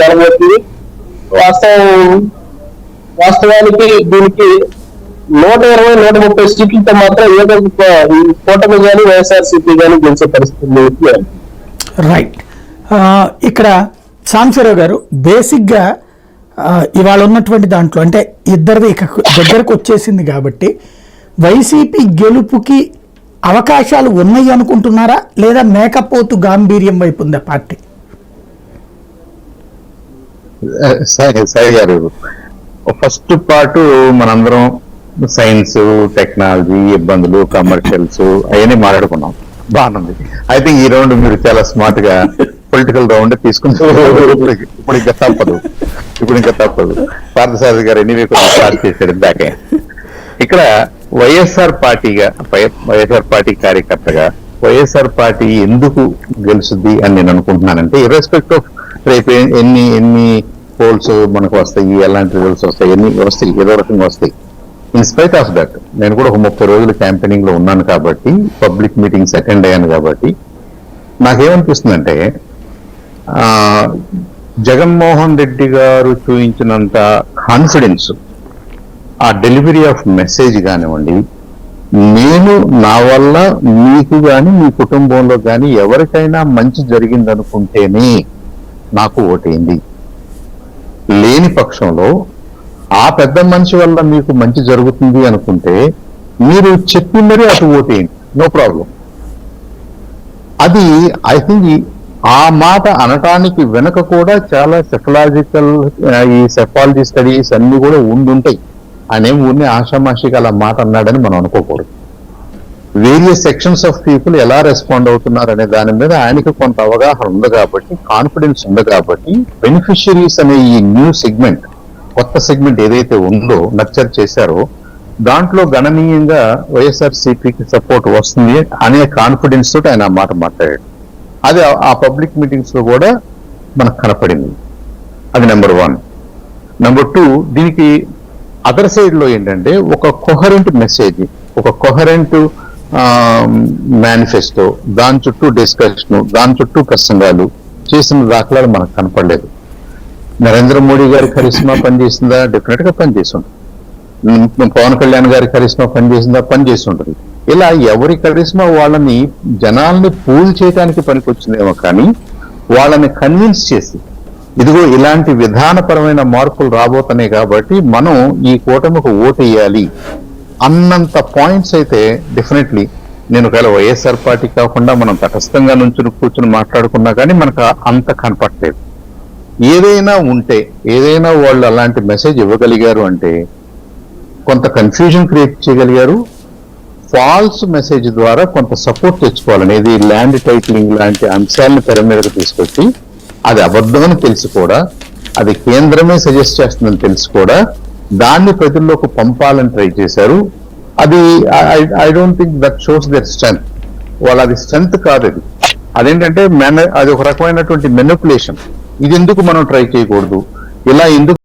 తెరబోతుంది. వాస్తవానికి దీనికి 120-130 సీట్లతో మాత్రం ఏదో కూటమి కానీ వైఎస్ఆర్సీపీ కానీ గెలిచే పరిస్థితి. రైట్. ఇక్కడ సాంబశివరావు గారు, బేసిక్గా ఇవాళ ఉన్నటువంటి దాంట్లో అంటే ఇద్దరిది ఇక దగ్గరకు వచ్చేసింది కాబట్టి వైసీపీ గెలుపుకి అవకాశాలు ఉన్నాయి అనుకుంటున్నారా, లేదా మేకపోతు గాంభీర్యం వైపు ఉందా పార్టీ? సాయి గారు, ఫస్ట్ పార్ట్ మనందరం సైన్స్, టెక్నాలజీ, ఇబ్బందులు, కమర్షియల్స్ అవన్నీ మాట్లాడుకున్నాం, బాగుంది. ఐ థింక్ ఈ రౌండ్ మీరు చాలా స్మార్ట్ గా పొలిటికల్ రౌండ్ తీసుకుంటారు. ఇప్పుడు ఇంకా తప్పదు. పార్థసారథి గారు ఎన్ని స్టార్ట్ చేశాడు బ్యాక్. ఇక్కడ వైఎస్ఆర్ పార్టీ కార్యకర్తగా వైఎస్ఆర్ పార్టీ ఎందుకు గెలుస్తుంది అని నేను అనుకుంటున్నానంటే, ఇర్రెస్పెక్ట్ ఆఫ్ రేపు ఎన్ని పోల్స్ మనకు వస్తాయి, ఎలాంటి రిజల్ట్స్ వస్తాయి, ఎన్ని వస్తాయి, ఏదో రకంగా వస్తాయి. ఇన్ స్పైట్ ఆఫ్ దట్ నేను కూడా ఒక 30 రోజులు క్యాంపెయినింగ్ లో ఉన్నాను కాబట్టి, పబ్లిక్ మీటింగ్స్ అటెండ్ అయ్యాను కాబట్టి నాకేమనిపిస్తుందంటే, జగన్మోహన్ రెడ్డి గారు చూపించినంత కాన్ఫిడెన్స్ ఆ డెలివరీ ఆఫ్ మెసేజ్ కానివ్వండి, నేను నా వల్ల మీకు కానీ మీ కుటుంబంలో కానీ ఎవరికైనా మంచి జరిగిందనుకుంటేనే నాకు ఓటేంది, లేని పక్షంలో ఆ పెద్ద మనిషి వల్ల మీకు మంచి జరుగుతుంది అనుకుంటే మీరు చెప్పి మరీ అటు ఓటేయండి, నో ప్రాబ్లం. అది ఐ థింక్ ఆ మాట అనటానికి వెనక కూడా చాలా సెఫాలజీ స్టడీస్ అన్ని కూడా ఉండుంటాయి. ఆయన ఊరిని ఆషామాషిగా అలా మాట అన్నాడని మనం అనుకోకూడదు. వేరియస్ సెక్షన్స్ ఆఫ్ పీపుల్ ఎలా రెస్పాండ్ అవుతున్నారు అనే దాని మీద ఆయనకి కొంత అవగాహన ఉంది కాబట్టి, కాన్ఫిడెన్స్ ఉంది కాబట్టి, బెనిఫిషియరీస్ అనే ఈ న్యూ సెగ్మెంట్, కొత్త సెగ్మెంట్ ఏదైతే ఉందో నర్చర్ చేశారో దాంట్లో గణనీయంగా వైఎస్ఆర్సీపీకి సపోర్ట్ వస్తుంది అనే కాన్ఫిడెన్స్ తోటి ఆయన ఆ మాట మాట్లాడాడు. అది ఆ పబ్లిక్ మీటింగ్స్ లో కూడా మనకు కనపడింది. అది నెంబర్ 1. నెంబర్ 2, దీనికి అదర్ సైడ్ లో ఏంటంటే ఒక కొహరెంట్ మెసేజ్, ఒక కొహరెంట్ మేనిఫెస్టో, దాని చుట్టూ డిస్కషన్, దాని చుట్టూ ప్రసంగాలు చేసిన దాఖలాలు మనకు కనపడలేదు. నరేంద్ర మోడీ గారి కరిష్మా పనిచేసిందా? డెఫినెట్ గా పనిచేసి ఉంటుంది. పవన్ కళ్యాణ్ గారి కరిష్మా పనిచేసిందా? పనిచేసి ఉంటుంది. ఇలా ఎవరి కరిష్మా వాళ్ళని జనాల్ని పూల్ చేయడానికి పనికొచ్చిందేమో కానీ వాళ్ళని కన్విన్స్ చేసి ఇదిగో ఇలాంటి విధానపరమైన మార్పులు రాబోతున్నాయి కాబట్టి మనం ఈ కూటమికి ఓటేయాలి అన్నంత పాయింట్స్ అయితే డెఫినెట్లీ నేను ఒకవేళ వైఎస్ఆర్ పార్టీ కాకుండా మనం తటస్థంగా నుంచి కూర్చుని మాట్లాడుకున్నా కానీ మనకు అంత కనపడలేదు. ఏదైనా ఉంటే, ఏదైనా వాళ్ళు అలాంటి మెసేజ్ ఇవ్వగలిగారు అంటే కొంత కన్ఫ్యూజన్ క్రియేట్ చేయగలిగారు. ఫాల్స్ మెసేజ్ ద్వారా కొంత సపోర్ట్ తెచ్చుకోవాలనేది ల్యాండ్ టైటిలింగ్ లాంటి అంశాలను తెర మీదకు తీసుకొచ్చి, అది అబద్ధమని తెలిసి కూడా, అది కేంద్రమే సజెస్ట్ చేస్తుందని తెలిసి కూడా దాన్ని ప్రజల్లోకి పంపాలని ట్రై చేశారు. అది I don't think that shows their strength. వాళ్ళు అది స్ట్రెంగ్త్ కాదు. అదేంటంటే అది ఒక రకమైనటువంటి మెనిపులేషన్. ఇది ఎందుకు మనం ట్రై చేయకూడదు, ఇలా ఎందుకు